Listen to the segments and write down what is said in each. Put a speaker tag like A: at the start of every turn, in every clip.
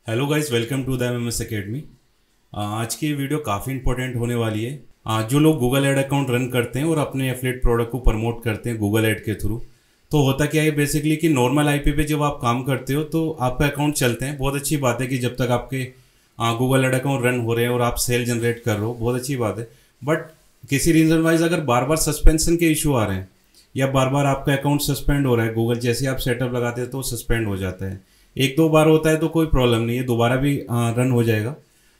A: Hello guys, welcome to the MMS academy. आज की video काफ़ी इंपॉर्टेंट होने वाली है। जो लोग गूगल ऐड अकाउंट रन करते हैं और अपने एफिलिएट प्रोडक्ट को प्रमोट करते हैं गूगल ऐड के थ्रू, तो होता क्या है बेसिकली कि नॉर्मल आईपी पे जब आप काम करते हो तो आपके अकाउंट चलते हैं। बहुत अच्छी बात है कि जब तक आपके गूगल ऐड अकाउंट रन हो रहे हैं और आप सेल जनरेट कर रहे हो, बहुत अच्छी बात है। बट किसी रीज़न वाइज अगर बार बार सस्पेंशन के इशू आ रहे हैं या बार बार आपका अकाउंट सस्पेंड हो रहा है, गूगल जैसे आप सेटअप लगाते हैं तो सस्पेंड हो जाता है। एक दो बार होता है तो कोई प्रॉब्लम नहीं है, दोबारा भी रन हो जाएगा।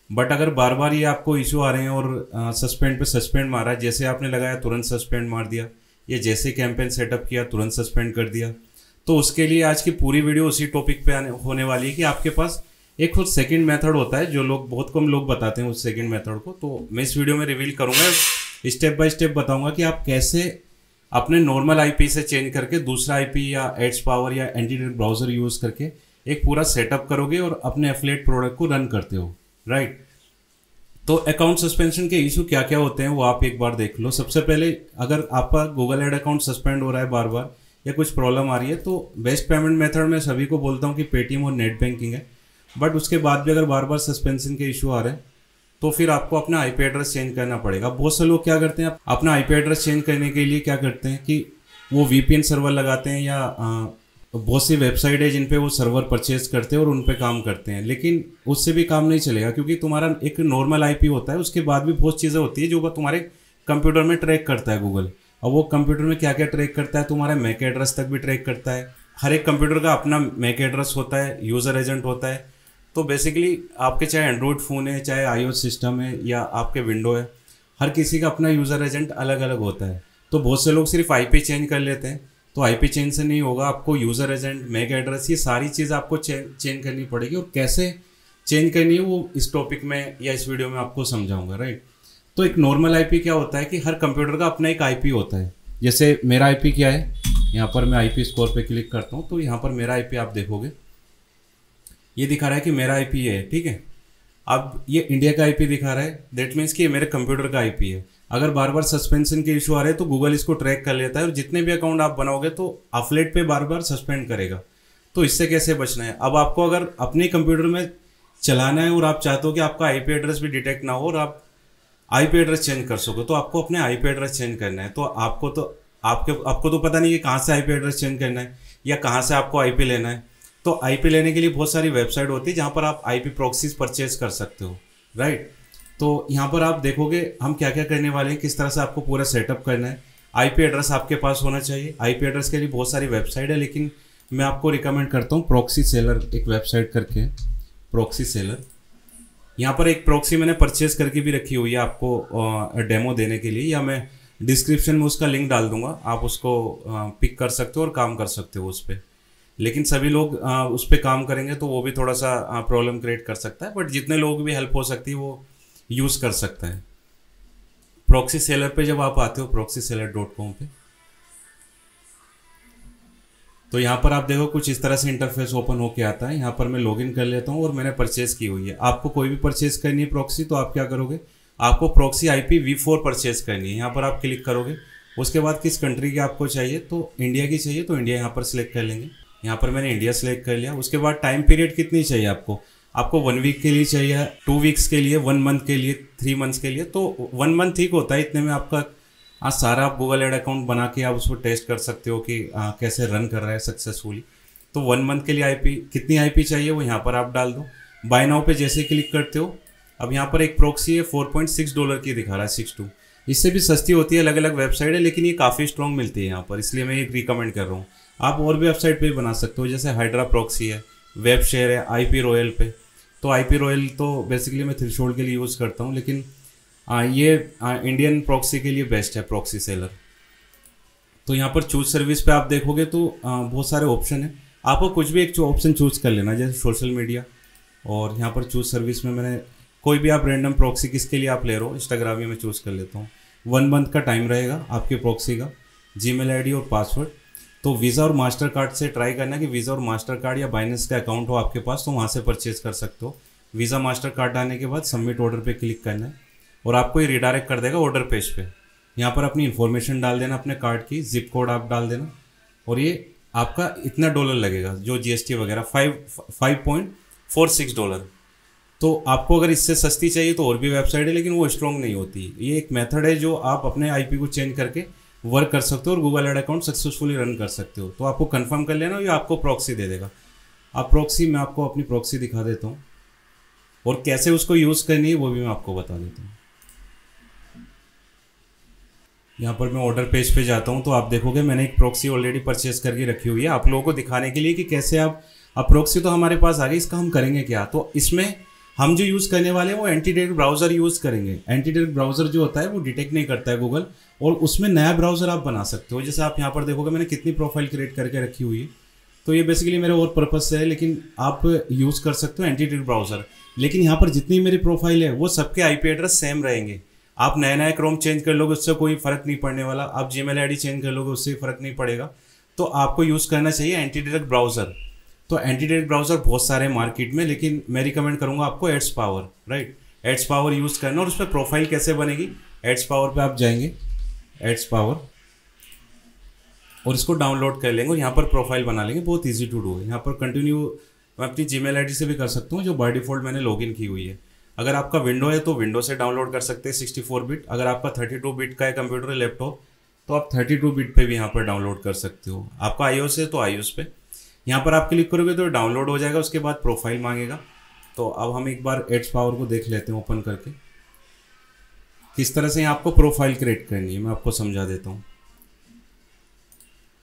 A: बट अगर बार बार ये आपको इशू आ रहे हैं और सस्पेंड पे सस्पेंड मारा है, जैसे आपने लगाया तुरंत सस्पेंड मार दिया, या जैसे कैंपेन सेटअप किया तुरंत सस्पेंड कर दिया, तो उसके लिए आज की पूरी वीडियो उसी टॉपिक पे होने वाली है कि आपके पास एक खुद सेकंड मेथड होता है जो लोग बहुत कम लोग बताते हैं उस सेकंड मेथड को। तो मैं इस वीडियो में रिवील करूंगा, स्टेप बाय स्टेप बताऊंगा कि आप कैसे अपने नॉर्मल आईपी से चेंज करके दूसरा आईपी या एड्स पावर या एंटीनेट ब्राउजर यूज करके एक पूरा सेटअप करोगे और अपने एफिलिएट प्रोडक्ट को रन करते हो, राइट। तो अकाउंट सस्पेंशन के इशू क्या क्या होते हैं वो आप एक बार देख लो। सबसे पहले अगर आपका गूगल ऐड अकाउंट सस्पेंड हो रहा है बार बार या कुछ प्रॉब्लम आ रही है, तो बेस्ट पेमेंट मेथड में सभी को बोलता हूँ कि पेटीएम और नेट बैंकिंग है। बट उसके बाद भी अगर बार बार सस्पेंशन के इशू आ रहे हैं तो फिर आपको अपना आईपी एड्रेस चेंज करना पड़ेगा। बहुत से लोग क्या करते हैं, अपना आईपी एड्रेस चेंज करने के लिए क्या करते हैं कि वो वीपीएन सर्वर लगाते हैं या बहुत सी वेबसाइट है जिन पे वो सर्वर परचेज करते हैं और उन पे काम करते हैं, लेकिन उससे भी काम नहीं चलेगा क्योंकि तुम्हारा एक नॉर्मल आईपी होता है, उसके बाद भी बहुत चीज़ें होती है जो तुम्हारे कंप्यूटर में ट्रैक करता है गूगल। और वो कंप्यूटर में क्या क्या ट्रैक करता है, तुम्हारा मैक एड्रेस तक भी ट्रैक करता है। हर एक कंप्यूटर का अपना मैक एड्रेस होता है, यूज़र एजेंट होता है। तो बेसिकली आपके चाहे एंड्रॉयड फ़ोन है, चाहे आईओएस सिस्टम है या आपके विंडो है, हर किसी का अपना यूज़र एजेंट अलग अलग होता है। तो बहुत से लोग सिर्फ आईपी चेंज कर लेते हैं, तो आईपी चेंज से नहीं होगा। आपको यूज़र एजेंट, मैक एड्रेस, ये सारी चीज़ आपको चेंज करनी पड़ेगी। और कैसे चेंज करनी है वो इस टॉपिक में या इस वीडियो में आपको समझाऊंगा, राइट। तो एक नॉर्मल आईपी क्या होता है कि हर कंप्यूटर का अपना एक आईपी होता है। जैसे मेरा आईपी क्या है, यहाँ पर मैं आईपी स्कोर पे क्लिक करता हूँ तो यहाँ पर मेरा आईपी आप देखोगे ये दिखा रहा है कि मेरा आईपी है, ठीक है। अब ये इंडिया का आईपी दिखा रहा है, दैट मीन्स कि ये मेरे कंप्यूटर का आईपी है। अगर बार बार सस्पेंशन के इशू आ रहे हैं तो गूगल इसको ट्रैक कर लेता है और जितने भी अकाउंट आप बनाओगे तो एफिलिएट पे बार बार सस्पेंड करेगा। तो इससे कैसे बचना है, अब आपको अगर अपने कंप्यूटर में चलाना है और आप चाहते हो कि आपका आईपी एड्रेस भी डिटेक्ट ना हो और आप आईपी एड्रेस चेंज कर सको, तो आपको अपने आईपी एड्रेस चेंज करना है। तो आपको तो पता नहीं है कहाँ से आईपी एड्रेस चेंज करना है या कहाँ से आपको आईपी लेना है। तो आईपी लेने के लिए बहुत सारी वेबसाइट होती है जहाँ पर आप आईपी प्रॉक्सीज परचेज कर सकते हो, राइट। तो यहाँ पर आप देखोगे हम क्या क्या करने वाले हैं, किस तरह से आपको पूरा सेटअप करना है। आईपी एड्रेस आपके पास होना चाहिए। आईपी एड्रेस के लिए बहुत सारी वेबसाइट है, लेकिन मैं आपको रिकमेंड करता हूँ प्रॉक्सी सेलर, एक वेबसाइट करके प्रॉक्सी सेलर। यहाँ पर एक प्रॉक्सी मैंने परचेज करके भी रखी हुई है आपको डेमो देने के लिए, या मैं डिस्क्रिप्शन में उसका लिंक डाल दूंगा, आप उसको पिक कर सकते हो और काम कर सकते हो उस पर। लेकिन सभी लोग उस पर काम करेंगे तो वो भी थोड़ा सा प्रॉब्लम क्रिएट कर सकता है, बट जितने लोग भी हेल्प हो सकती है वो यूज़ कर सकता है। प्रॉक्सी सेलर पे जब आप आते हो proxyseller.com पे, तो यहाँ पर आप देखो कुछ इस तरह से इंटरफेस ओपन होके आता है। यहाँ पर मैं लॉगिन कर लेता हूँ और मैंने परचेज की हुई है। आपको कोई भी परचेज करनी है प्रॉक्सी, तो आप क्या करोगे, आपको प्रॉक्सी IP v4 परचेज करनी है। यहाँ पर आप क्लिक करोगे, उसके बाद किस कंट्री की आपको चाहिए, तो इंडिया की चाहिए तो इंडिया यहाँ पर सिलेक्ट कर लेंगे। यहाँ पर मैंने इंडिया सेलेक्ट कर लिया। उसके बाद टाइम पीरियड कितनी चाहिए आपको 1 वीक के लिए चाहिए, 2 वीक्स के लिए, 1 मंथ के लिए, 3 मंथ्स के लिए। तो 1 मंथ ठीक होता है, इतने में आपका आज सारा आप गूगल ऐड अकाउंट बना के आप उसको टेस्ट कर सकते हो कि कैसे रन कर रहा है सक्सेसफुली। तो 1 मंथ के लिए आईपी कितनी आईपी चाहिए वो यहाँ पर आप डाल दो। बाय नाउ पे जैसे क्लिक करते हो, अब यहाँ पर एक प्रॉक्सी है $4.6 की दिखा रहा है, 62। इससे भी सस्ती होती है, अलग अलग वेबसाइट है, लेकिन ये काफ़ी स्ट्रॉन्ग मिलती है यहाँ पर, इसलिए मैं ये रिकमेंड कर रहा हूँ। आप और भी वेबसाइट पे भी बना सकते हो, जैसे हाइड्रा प्रॉक्सी है, वेब शेयर है, आईपी रॉयल पे। तो आईपी रॉयल तो बेसिकली मैं थ्रेशोल्ड के लिए यूज़ करता हूँ, लेकिन ये इंडियन प्रॉक्सी के लिए बेस्ट है प्रॉक्सी सेलर। तो यहाँ पर चूज सर्विस पे आप देखोगे तो बहुत सारे ऑप्शन है, आपको कुछ भी एक ऑप्शन चूज़ कर लेना, जैसे सोशल मीडिया। और यहाँ पर चूज सर्विस में मैंने कोई भी आप रैंडम प्रॉक्सी किसके लिए आप ले रहे हो, इंस्टाग्राम में मैं चूज़ कर लेता हूँ। 1 मंथ का टाइम रहेगा आपके प्रॉक्सी का, जीमेल आईडी और पासवर्ड। तो वीज़ा और मास्टर कार्ड से ट्राई करना कि वीज़ा और मास्टर कार्ड या बाइनेंस का अकाउंट हो आपके पास, तो वहाँ से परचेज कर सकते हो। वीज़ा मास्टर कार्ड आने के बाद सबमिट ऑर्डर पे क्लिक करना है और आपको ये रिडायरेक्ट कर देगा ऑर्डर पेज पे। यहाँ पर अपनी इन्फॉर्मेशन डाल देना, अपने कार्ड की जिप कोड आप डाल देना और ये आपका इतना डॉलर लगेगा जो जीएसटी वगैरह 5 $46। तो आपको अगर इससे सस्ती चाहिए तो और भी वेबसाइट है, लेकिन वो स्ट्रॉन्ग नहीं होती। ये एक मेथड है जो आप अपने आईपी को चेंज करके वर्क कर सकते हो और Google ad account successfully run कर सकते हो। तो आपको कंफर्म कर लेना, ये आपको प्रॉक्सी दे देगा। आप प्रॉक्सी, मैं आपको अपनी प्रॉक्सी दिखा देता हूँ और कैसे उसको यूज़ करनी है वो भी मैं आपको बता देता हूँ। यहाँ पर मैं ऑर्डर पेज पे जाता हूँ तो आप देखोगे मैंने एक प्रॉक्सी ऑलरेडी परचेज करके रखी हुई है, आप लोगों को दिखाने के लिए कि कैसे आप, अब प्रॉक्सी तो हमारे पास आ गई, इसका हम करेंगे क्या। तो इसमें हम जो यूज़ करने वाले हैं वो एंटी डायरेक्ट ब्राउज़र यूज़ करेंगे। एंटी डायरेक्ट ब्राउज़र जो होता है वो डिटेक्ट नहीं करता है गूगल, और उसमें नया ब्राउज़र आप बना सकते हो। जैसे आप यहाँ पर देखोगे मैंने कितनी प्रोफाइल क्रिएट करके रखी हुई है। तो ये बेसिकली मेरे और पर्पज़ से है, लेकिन आप यूज़ कर सकते हो एंटी डायरेक्ट ब्राउज़र। लेकिन यहाँ पर जितनी मेरी प्रोफाइल है वो सबके IP एड्रेस सेम रहेंगे। आप नया नया क्रोम चेंज कर लोगे उससे कोई फ़र्क नहीं पड़ने वाला, आप Gmail ID चेंज कर लोगे उससे फ़र्क नहीं पड़ेगा। तो आपको यूज़ करना चाहिए एंटी डायरेक्ट ब्राउज़र। तो एंटी डायरेक्ट ब्राउज़र बहुत सारे मार्केट में, लेकिन मैं रिकमेंड करूँगा आपको ads power, right. Ads power use करना। और उस पर प्रोफाइल कैसे बनेगी, एड्स पावर पे आप जाएंगे, एड्स पावर, और इसको डाउनलोड कर लेंगे और यहाँ पर प्रोफाइल बना लेंगे। बहुत ईजी टू डू है। यहाँ पर कंटिन्यू मैं अपनी Gmail ID से भी कर सकता हूँ जो बाय डिफ़ॉल्ट मैंने लॉगिन की हुई है। अगर आपका विंडो है तो विंडो से डाउनलोड कर सकते हैं 64 बिट। अगर आपका 32 बिट का है कंप्यूटर है, लैपटॉप, तो आप 32 बिट पे भी यहाँ पर डाउनलोड कर सकते हो। आपका iOS है तो iOS पे यहाँ पर आप क्लिक करोगे तो डाउनलोड हो जाएगा। उसके बाद प्रोफाइल मांगेगा। तो अब हम एक बार एड्स पावर को देख लेते हैं ओपन करके, किस तरह से आपको प्रोफाइल क्रिएट करनी है मैं आपको समझा देता हूँ।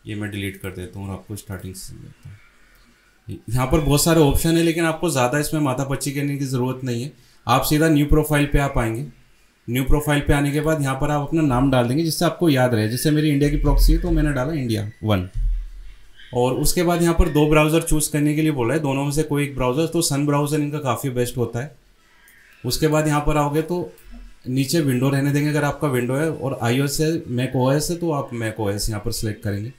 A: ये मैं डिलीट कर देता हूँ और आपको स्टार्टिंग से समझाता हूँ। यहाँ पर बहुत सारे ऑप्शन है, लेकिन आपको ज़्यादा इसमें माथापच्ची करने की ज़रूरत नहीं है। आप सीधा न्यू प्रोफाइल पे आप आएंगे। न्यू प्रोफाइल पे आने के बाद यहाँ पर आप अपना नाम डाल देंगे जिससे आपको याद रहे। जैसे मेरी इंडिया की प्रॉक्सी है तो मैंने डाला India 1। और उसके बाद यहाँ पर 2 ब्राउज़र चूज़ करने के लिए बोला है, दोनों में से कोई एक ब्राउज़र। तो सन ब्राउज़र इनका काफ़ी बेस्ट होता है। उसके बाद यहाँ पर आओगे तो नीचे विंडो रहने देंगे अगर आपका विंडो है, और iOS है, मैक OS है तो आप मैक OS यहाँ पर सिलेक्ट करेंगे।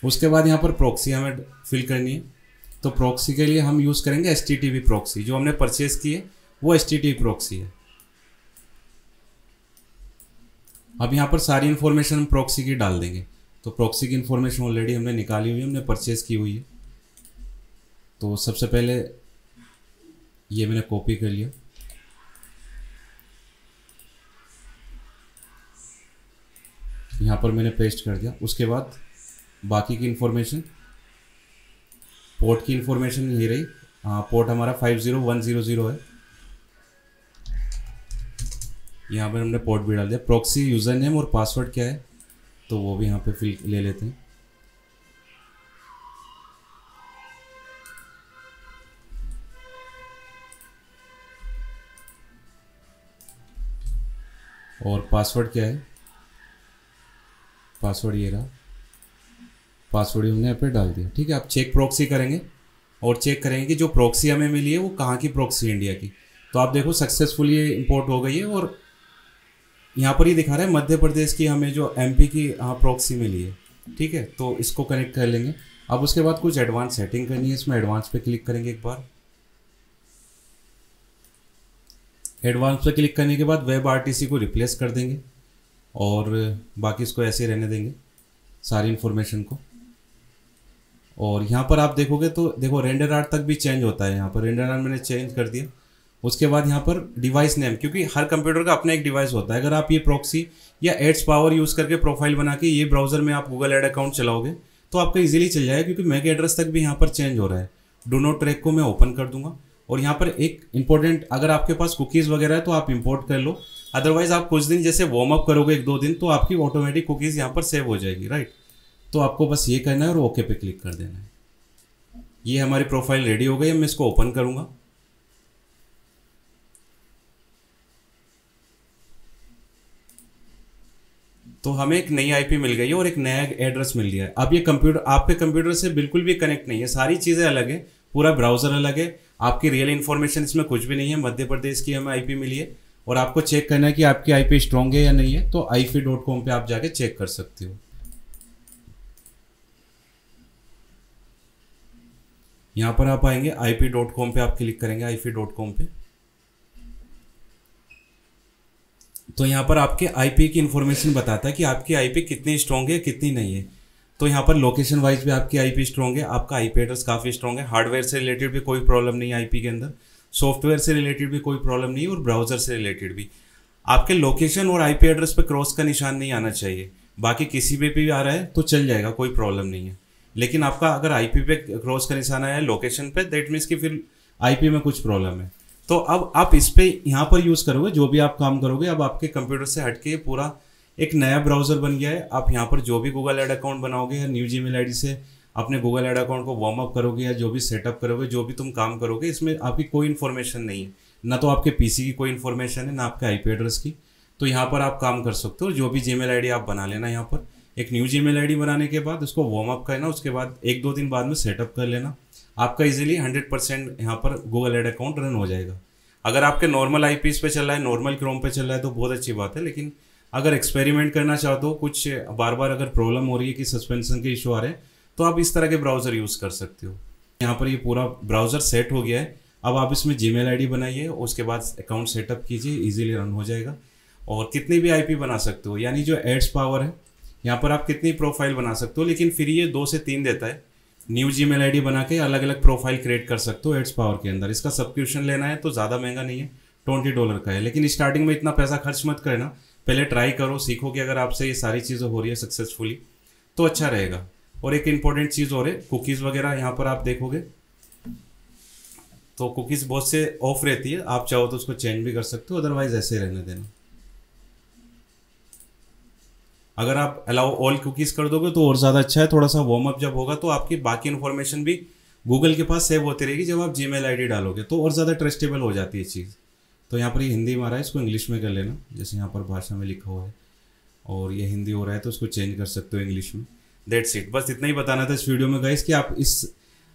A: उसके बाद यहाँ पर प्रॉक्सी हमें फिल करनी है। तो प्रॉक्सी के लिए हम यूज़ करेंगे HTTP प्रॉक्सी। जो हमने परचेज़ की है वो HTTP प्रॉक्सी है। अब यहाँ पर सारी इन्फॉर्मेशन हम प्रॉक्सी की डाल देंगे। तो प्रॉक्सी की इन्फॉर्मेशन ऑलरेडी हमने निकाली हुई है, हमने परचेज़ की हुई है। तो सबसे पहले ये मैंने कॉपी कर लिया, यहाँ पर मैंने पेस्ट कर दिया। उसके बाद बाकी की इन्फॉर्मेशन, पोर्ट की इन्फॉर्मेशन ये रही। हाँ, पोर्ट हमारा 50100 है। यहाँ पर हमने पोर्ट भी डाल दिया। प्रॉक्सी यूज़र नेम और पासवर्ड क्या है तो वो भी यहाँ पे फिल ले लेते हैं। और पासवर्ड क्या है, पासवर्ड ये रहा, पासवर्ड हमने यहाँ पे डाल दिया। ठीक है, आप चेक प्रॉक्सी करेंगे और चेक करेंगे कि जो प्रॉक्सी हमें मिली है वो कहाँ की प्रॉक्सी, इंडिया की। तो आप देखो सक्सेसफुली ये इंपोर्ट हो गई है और यहाँ पर ये दिखा रहा है मध्य प्रदेश की हमें जो MP की प्रॉक्सी मिली है। ठीक है, तो इसको कनेक्ट कर लेंगे। अब उसके बाद कुछ एडवांस सेटिंग करनी है, इसमें एडवांस पे क्लिक करेंगे एक बार। एडवांस पे क्लिक करने के बाद वेब RTC को रिप्लेस कर देंगे और बाकी इसको ऐसे रहने देंगे सारी इन्फॉर्मेशन को। और यहाँ पर आप देखोगे तो देखो रेंडर आर्ट तक भी चेंज होता है। यहाँ पर रेंडर आर्ट मैंने चेंज कर दिया। उसके बाद यहाँ पर डिवाइस नेम, क्योंकि हर कंप्यूटर का अपना एक डिवाइस होता है। अगर आप ये प्रॉक्सी या एड्स पावर यूज़ करके प्रोफाइल बना के ये ब्राउज़र में आप गूगल एड अकाउंट चलाओगे तो आपका इजीली चल जाएगा, क्योंकि मैक एड्रेस तक भी यहाँ पर चेंज हो रहा है। डू नॉट ट्रैक को मैं ओपन कर दूंगा और यहाँ पर एक इंपॉर्टेंट, अगर आपके पास कुकीज़ वगैरह है तो आप इंपोर्ट कर लो। अदरवाइज आप कुछ दिन जैसे वार्म अप करोगे 1-2 दिन तो आपकी ऑटोमेटिक कुकीज़ यहाँ पर सेव हो जाएगी, राइट। तो आपको बस ये करना है और ओके पे क्लिक कर देना है। ये हमारी प्रोफाइल रेडी हो गई। मैं इसको ओपन करूँगा। तो हमें एक नई IP मिल गई है और एक नया एड्रेस मिल गया है। अब ये कंप्यूटर आपके कंप्यूटर से बिल्कुल भी कनेक्ट नहीं है, सारी चीज़ें अलग है, पूरा ब्राउज़र अलग है, आपकी रियल इन्फॉर्मेशन इसमें कुछ भी नहीं है। मध्य प्रदेश की हमें IP मिली है और आपको चेक करना है कि आपकी IP स्ट्रॉन्ग है या नहीं है, तो ifi.com पे आप जाके चेक कर सकते हो। यहाँ पर आप आएंगे ifi.com पे आप क्लिक करेंगे, ifi.com पे। तो यहाँ पर आपके IP की इन्फॉर्मेशन बताता है कि आपकी IP कितनी स्ट्रॉन्ग है कितनी नहीं है। तो यहाँ पर लोकेशन वाइज भी आपकी आईपी स्ट्रॉन्ग है, आपका आईपी एड्रेस काफ़ी स्ट्रॉन्ग है, हार्डवेयर से रिलेटेड भी कोई प्रॉब्लम नहीं है आईपी के अंदर, सॉफ्टवेयर से रिलेटेड भी कोई प्रॉब्लम नहीं है और ब्राउजर से रिलेटेड भी। आपके लोकेशन और आईपी एड्रेस पे क्रॉस का निशान नहीं आना चाहिए, बाकी किसी पे भी आ रहा है तो चल जाएगा, कोई प्रॉब्लम नहीं है। लेकिन आपका अगर आईपी पे क्रॉस का निशान आया है लोकेशन पे, दैट मीन्स कि फिर आईपी में कुछ प्रॉब्लम है। तो अब आप इस पे यहाँ पर यूज़ करोगे, जो भी आप काम करोगे, अब आपके कंप्यूटर से हटके पूरा एक नया ब्राउज़र बन गया है। आप यहाँ पर जो भी गूगल एड अकाउंट बनाओगे या न्यू जीमेल आईडी से अपने गूगल एड अकाउंट को वार्म अप करोगे या जो भी सेटअप करोगे, जो भी तुम काम करोगे, इसमें आपकी कोई इन्फॉर्मेशन नहीं है, ना तो आपके पीसी की कोई इन्फॉर्मेशन है, ना आपके आईपी एड्रेस की। तो यहाँ पर आप काम कर सकते हो, जो भी जीमेल आईडी आप बना लेना, यहाँ पर एक न्यू जीमेल आईडी बनाने के बाद उसको वार्म अप करना, उसके बाद 1-2 दिन बाद में सेटअप कर लेना, आपका इजीली 100% यहाँ पर गूगल एड अकाउंट रन हो जाएगा। अगर आपके नॉर्मल आईपीस पे चल रहा है, नॉर्मल क्रोम पे चल रहा है तो बहुत अच्छी बात है, लेकिन अगर एक्सपेरिमेंट करना चाहते हो, कुछ बार बार अगर प्रॉब्लम हो रही है कि सस्पेंशन के इशू आ रहे हैं, तो आप इस तरह के ब्राउज़र यूज़ कर सकते हो। यहाँ पर ये पूरा ब्राउज़र सेट हो गया है। अब आप इसमें जीमेल आईडी बनाइए, उसके बाद अकाउंट सेटअप कीजिए, इजीली रन हो जाएगा। और कितनी भी आईपी बना सकते हो, यानी जो एड्स पावर है यहाँ पर आप कितनी प्रोफाइल बना सकते हो, लेकिन फिर ये 2 से 3 देता है। न्यू जीमेल आईडी बना के अलग अलग प्रोफाइल क्रिएट कर सकते हो एड्स पावर के अंदर। इसका सब्सक्रिप्शन लेना है तो ज़्यादा महंगा नहीं है, $20 का है, लेकिन स्टार्टिंग में इतना पैसा खर्च मत करना, पहले ट्राई करो, सीखो कि अगर आपसे ये सारी चीज़ें हो रही है सक्सेसफुली तो अच्छा रहेगा। और एक इंपॉर्टेंट चीज़ और है, कुकीज़ वगैरह यहाँ पर आप देखोगे तो कुकीज़ बहुत से ऑफ रहती है, आप चाहो तो उसको चेंज भी कर सकते हो, अदरवाइज ऐसे रहने देना। अगर आप अलाउ ऑल कुकीज़ कर दोगे तो और ज़्यादा अच्छा है, थोड़ा सा वार्म अप जब होगा तो आपकी बाकी इन्फॉर्मेशन भी गूगल के पास सेव होती रहेगी, जब आप जीमेल आईडी डालोगे तो और ज़्यादा ट्रस्टेबल हो जाती है चीज़। तो यहाँ पर ये हिंदी में आ रहा है, इसको इंग्लिश में कर लेना, जैसे यहाँ पर भाषा में लिखा हुआ है, और ये हिंदी हो रहा है तो उसको चेंज कर सकते हो इंग्लिश में। दैट्स इट, बस इतना ही बताना था इस वीडियो में गाइस कि आप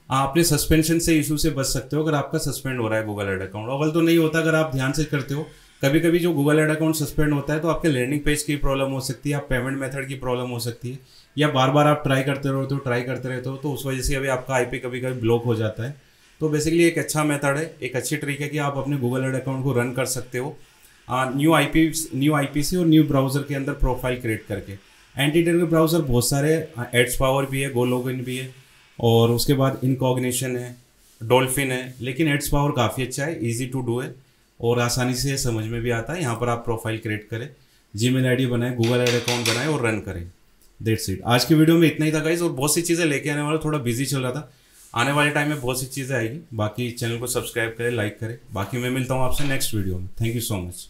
A: अपने सस्पेंशन से इशू से बच सकते हो अगर आपका सस्पेंड हो रहा है गूगल एड अकाउंट। अव्वल तो नहीं होता, अगर आप ध्यान से करते हो। कभी कभी जो गूगल एड अकाउंट सस्पेंड होता है तो आपके लैंडिंग पेज की प्रॉब्लम हो सकती है, आप पेमेंट मेथड की प्रॉब्लम हो सकती है, या बार बार आप ट्राई करते रहते हो तो उस वजह से अभी आपका आईपी कभी कभी ब्लॉक हो जाता है। तो बेसिकली एक अच्छा मेथड है, एक अच्छी ट्रिक है कि आप अपने गूगल एड अकाउंट को रन कर सकते हो न्यू आईपी से और न्यू ब्राउज़र के अंदर प्रोफाइल क्रिएट करके। एंटीटर के ब्राउज़र बहुत सारे, एड्स पावर भी है, गो लॉगिन भी है, और उसके बाद इनकॉग्निशन है, डॉल्फिन है, लेकिन एड्स पावर काफ़ी अच्छा है, ईजी टू डू है और आसानी से समझ में भी आता है। यहाँ पर आप प्रोफाइल क्रिएट करें, जीमेल आईडी बनाएं, गूगल एड अकाउंट बनाएं और रन करें। दैट्स इट, आज की वीडियो में इतना ही था गाइस, और बहुत सी चीज़ें लेके आने वाला, थोड़ा बिजी चल रहा था। आने वाले टाइम में बहुत सी चीज़ें आएगी। बाकी चैनल को सब्सक्राइब करें, लाइक करें। बाकी मैं मिलता हूँ आपसे नेक्स्ट वीडियो में। Thank you so much.